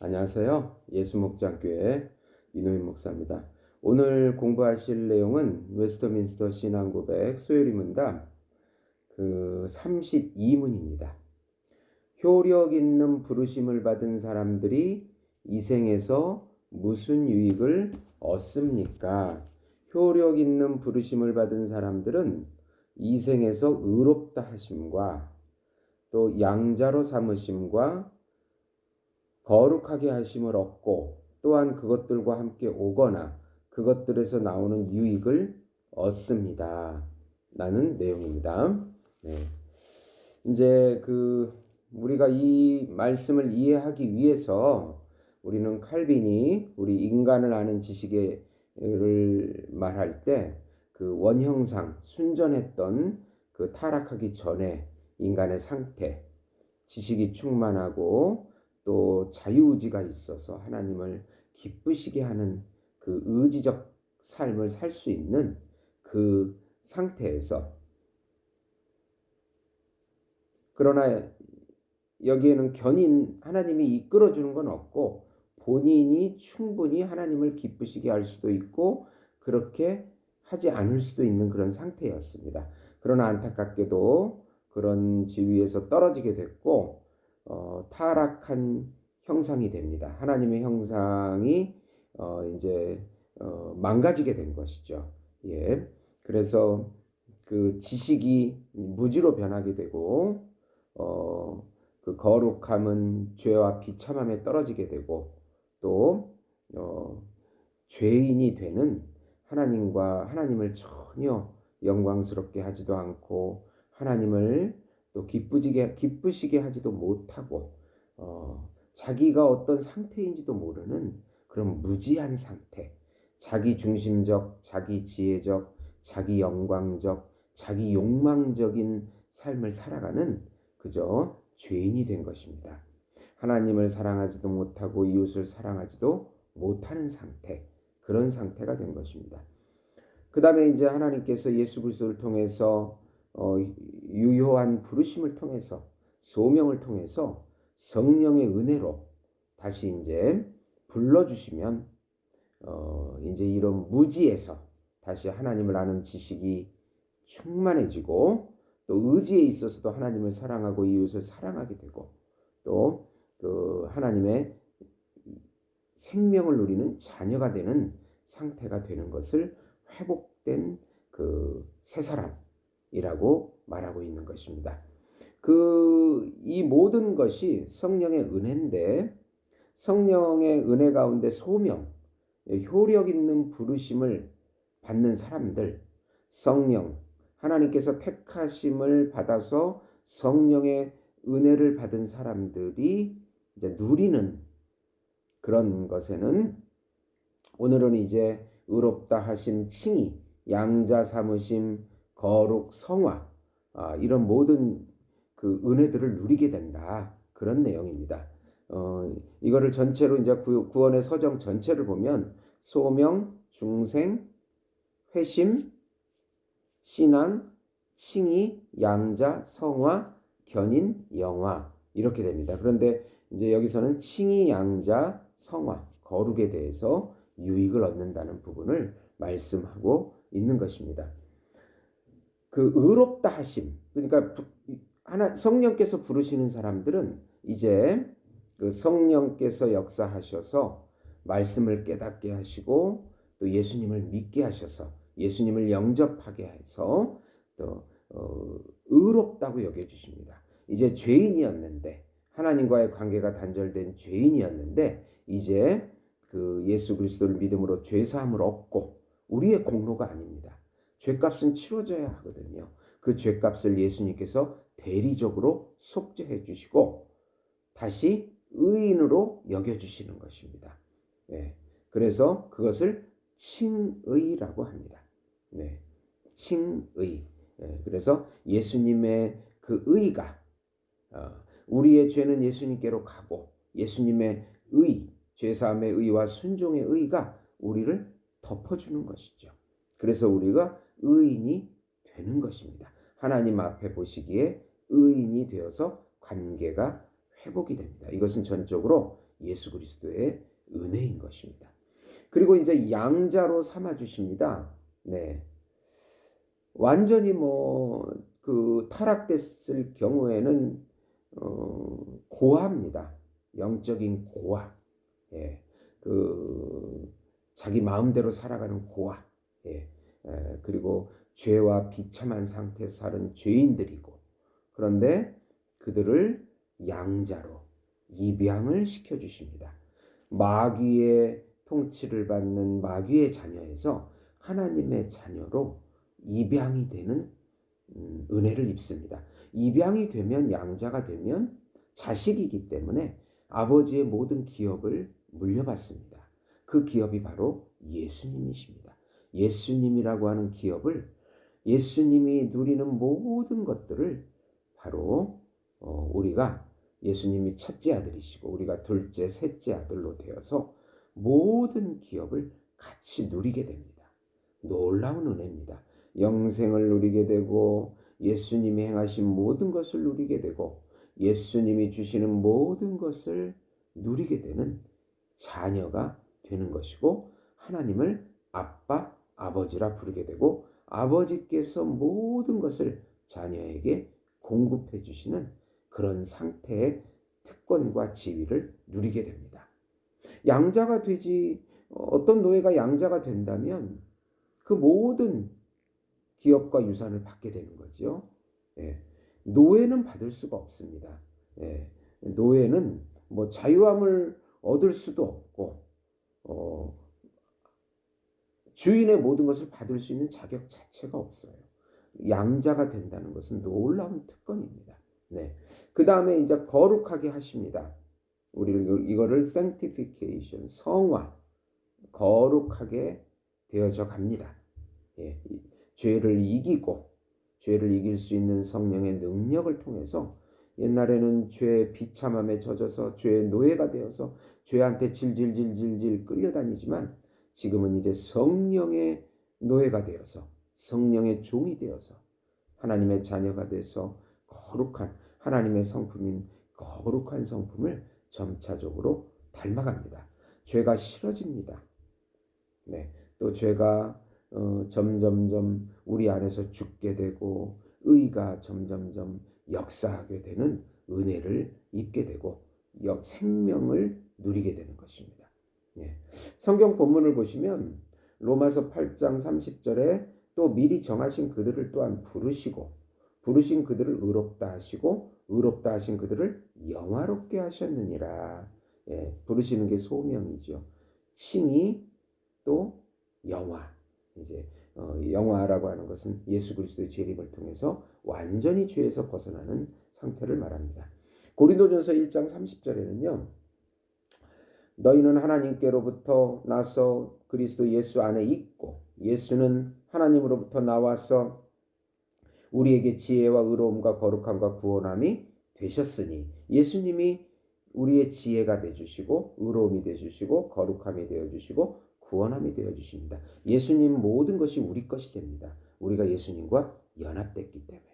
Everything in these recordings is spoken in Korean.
안녕하세요. 예수목장교회 이노인 목사입니다. 오늘 공부하실 내용은 웨스터민스터 신앙고백 수요일 문답 32문입니다. 효력 있는 부르심을 받은 사람들이 이 생에서 무슨 유익을 얻습니까? 효력 있는 부르심을 받은 사람들은 이 생에서 의롭다 하심과 또 양자로 삼으심과 거룩하게 하심을 얻고 또한 그것들과 함께 오거나 그것들에서 나오는 유익을 얻습니다. 라는 내용입니다. 네. 이제 우리가 이 말씀을 이해하기 위해서 우리는 칼빈이 우리 인간을 아는 지식을 말할 때 그 원형상 순전했던 그 타락하기 전에 인간의 상태, 지식이 충만하고 또 자유의지가 있어서 하나님을 기쁘시게 하는 그 의지적 삶을 살 수 있는 그 상태에서, 그러나 여기에는 하나님이 이끌어주는 건 없고 본인이 충분히 하나님을 기쁘시게 할 수도 있고 그렇게 하지 않을 수도 있는 그런 상태였습니다. 그러나 안타깝게도 그런 지위에서 떨어지게 됐고 타락한 형상이 됩니다. 하나님의 형상이 이제 망가지게 된 것이죠. 예. 그래서 그 지식이 무지로 변하게 되고 그 거룩함은 죄와 비참함에 떨어지게 되고 또 죄인이 되는 하나님을 전혀 영광스럽게 하지도 않고 하나님을 또 기쁘시게 하지도 못하고 자기가 어떤 상태인지도 모르는 그런 무지한 상태, 자기 중심적, 자기 지혜적, 자기 영광적, 자기 욕망적인 삶을 살아가는 그저 죄인이 된 것입니다. 하나님을 사랑하지도 못하고 이웃을 사랑하지도 못하는 상태, 그런 상태가 된 것입니다. 그 다음에 이제 하나님께서 예수 그리스도를 통해서 유효한 부르심을 통해서 소명을 통해서 성령의 은혜로 다시 이제 불러주시면 이제 이런 무지에서 다시 하나님을 아는 지식이 충만해지고 또 의지에 있어서도 하나님을 사랑하고 이웃을 사랑하게 되고 또 그 하나님의 생명을 누리는 자녀가 되는 상태가 되는 것을 회복된 그 새 사람이라고 말하고 있는 것입니다. 이 모든 것이 성령의 은혜인데 성령의 은혜 가운데 소명, 효력 있는 부르심을 받는 사람들, 성령, 하나님께서 택하심을 받아서 성령의 은혜를 받은 사람들이 이제 누리는 그런 것에는 오늘은 이제 의롭다 하심, 칭의, 양자 삼으심, 거룩, 성화 이런 모든 그 은혜들을 누리게 된다. 그런 내용입니다. 이거를 전체로 이제 구원의 서정 전체를 보면 소명, 중생, 회심, 신앙, 칭의, 양자, 성화, 견인, 영화 이렇게 됩니다. 그런데 이제 여기서는 칭의, 양자, 성화, 거룩에 대해서 유익을 얻는다는 부분을 말씀하고 있는 것입니다. 그 의롭다 하심, 그러니까 성령께서 부르시는 사람들은 이제 그 성령께서 역사하셔서 말씀을 깨닫게 하시고 또 예수님을 믿게 하셔서 예수님을 영접하게 해서 또 의롭다고 여겨주십니다. 이제 죄인이었는데 하나님과의 관계가 단절된 죄인이었는데 이제 그 예수 그리스도를 믿음으로 죄사함을 얻고 우리의 공로가 아닙니다. 죄값은 치러져야 하거든요. 그 죄값을 예수님께서 대리적으로 속죄해 주시고 다시 의인으로 여겨주시는 것입니다. 네. 그래서 그것을 칭의라고 합니다. 네. 칭의. 네. 그래서 예수님의 그 의가 우리의 죄는 예수님께로 가고 예수님의 의, 죄사함의 의와 순종의 의가 우리를 덮어주는 것이죠. 그래서 우리가 의인이 되는 것입니다. 하나님 앞에 보시기에 의인이 되어서 관계가 회복이 됩니다. 이것은 전적으로 예수 그리스도의 은혜인 것입니다. 그리고 이제 양자로 삼아 주십니다. 네. 완전히 타락됐을 경우에는 고아입니다. 영적인 고아. 예. 자기 마음대로 살아가는 고아. 예. 그리고 죄와 비참한 상태에서 사는 죄인들이고, 그런데 그들을 양자로 입양을 시켜 주십니다. 마귀의 통치를 받는 마귀의 자녀에서 하나님의 자녀로 입양이 되는 은혜를 입습니다. 입양이 되면, 양자가 되면 자식이기 때문에 아버지의 모든 기업을 물려받습니다. 그 기업이 바로 예수님이십니다. 예수님이라고 하는 기업을, 예수님이 누리는 모든 것들을 바로 우리가, 예수님이 첫째 아들이시고 우리가 둘째, 셋째 아들로 되어서 모든 기업을 같이 누리게 됩니다. 놀라운 은혜입니다. 영생을 누리게 되고, 예수님이 행하신 모든 것을 누리게 되고, 예수님이 주시는 모든 것을 누리게 되는 자녀가 되는 것이고, 하나님을 아빠, 아버지라 부르게 되고, 아버지께서 모든 것을 자녀에게 공급해 주시는 그런 상태의 특권과 지위를 누리게 됩니다. 양자가 되지, 어떤 노예가 양자가 된다면 그 모든 기업과 유산을 받게 되는 거죠. 예. 노예는 받을 수가 없습니다. 예. 노예는 자유함을 얻을 수도 없고, 어, 주인의 모든 것을 받을 수 있는 자격 자체가 없어요. 양자가 된다는 것은 놀라운 특권입니다. 네. 그 다음에 이제 거룩하게 하십니다. 우리를 이거를 sanctification, 성화, 거룩하게 되어져 갑니다. 예. 죄를 이길 수 있는 성령의 능력을 통해서, 옛날에는 죄의 비참함에 젖어서 죄의 노예가 되어서 죄한테 질질질질질 끌려다니지만, 지금은 이제 성령의 노예가 되어서, 성령의 종이 되어서 하나님의 자녀가 돼서 거룩한 하나님의 성품인 거룩한 성품을 점차적으로 닮아갑니다. 죄가 싫어집니다. 네. 또 죄가 점점점 우리 안에서 죽게 되고, 의가 점점점 역사하게 되는 은혜를 입게 되고, 생명을 누리게 되는 것입니다. 네. 성경 본문을 보시면 로마서 8장 30절에 또 미리 정하신 그들을 또한 부르신 그들을 의롭다 하시고 의롭다 하신 그들을 영화롭게 하셨느니라. 예, 부르시는 게 소명이죠. 칭의 또 영화. 이제 영화라고 하는 것은 예수 그리스도의 재림을 통해서 완전히 죄에서 벗어나는 상태를 말합니다. 고린도전서 1장 30절에는요. 너희는 하나님께로부터 나서 그리스도 예수 안에 있고, 예수는 하나님으로부터 나와서 우리에게 지혜와 의로움과 거룩함과 구원함이 되셨으니, 예수님이 우리의 지혜가 되주시고 의로움이 되주시고 거룩함이 되어주시고 구원함이 되어주십니다. 예수님 모든 것이 우리 것이 됩니다. 우리가 예수님과 연합됐기 때문에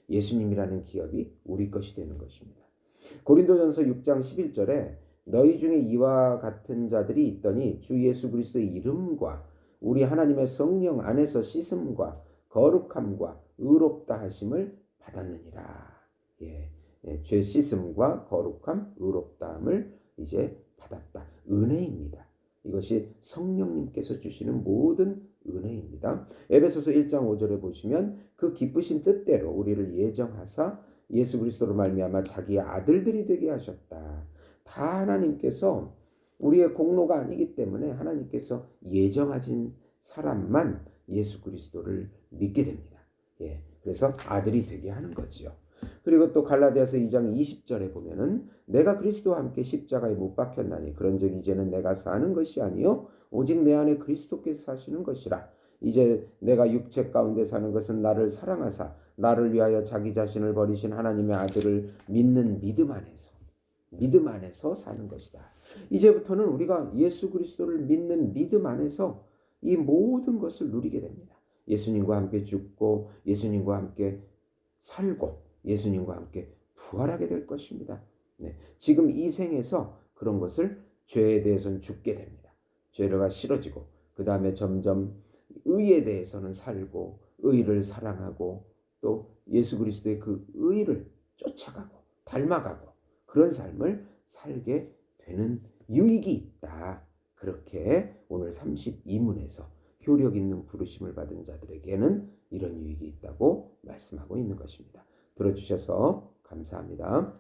예수님이라는 기업이 우리 것이 되는 것입니다. 고린도전서 6장 11절에 너희 중에 이와 같은 자들이 있더니 주 예수 그리스도의 이름과 우리 하나님의 성령 안에서 씻음과 거룩함과 의롭다 하심을 받았느니라. 죄 씻음과 거룩함, 의롭다함을 이제 받았다. 은혜입니다. 이것이 성령님께서 주시는 모든 은혜입니다. 에베소서 1장 5절에 보시면 그 기쁘신 뜻대로 우리를 예정하사 예수 그리스도로 말미암아 자기의 아들들이 되게 하셨다. 다 하나님께서, 우리의 공로가 아니기 때문에 하나님께서 예정하신 사람만 예수 그리스도를 믿게 됩니다. 그래서 아들이 되게 하는 거지요. 그리고 또 갈라디아서 2장 20절에 보면은 내가 그리스도와 함께 십자가에 못 박혔나니 그런즉 이제는 내가 사는 것이 아니요 오직 내 안에 그리스도께서 사시는 것이라. 이제 내가 육체 가운데 사는 것은 나를 사랑하사 나를 위하여 자기 자신을 버리신 하나님의 아들을 믿는 믿음 안에서 사는 것이다. 이제부터는 우리가 예수 그리스도를 믿는 믿음 안에서 이 모든 것을 누리게 됩니다. 예수님과 함께 죽고 예수님과 함께 살고 예수님과 함께 부활하게 될 것입니다. 지금 이 생에서 그런 것을 죄에 대해서는 죽게 됩니다. 죄가 싫어지고 그 다음에 점점 의에 대해서는 살고 의를 사랑하고 또 예수 그리스도의 그 의를 쫓아가고 닮아가고 그런 삶을 살게 되는 유익이 있다. 그렇게 오늘 32문에서 효력 있는 부르심을 받은 자들에게는 이런 유익이 있다고 말씀하고 있는 것입니다. 들어주셔서 감사합니다.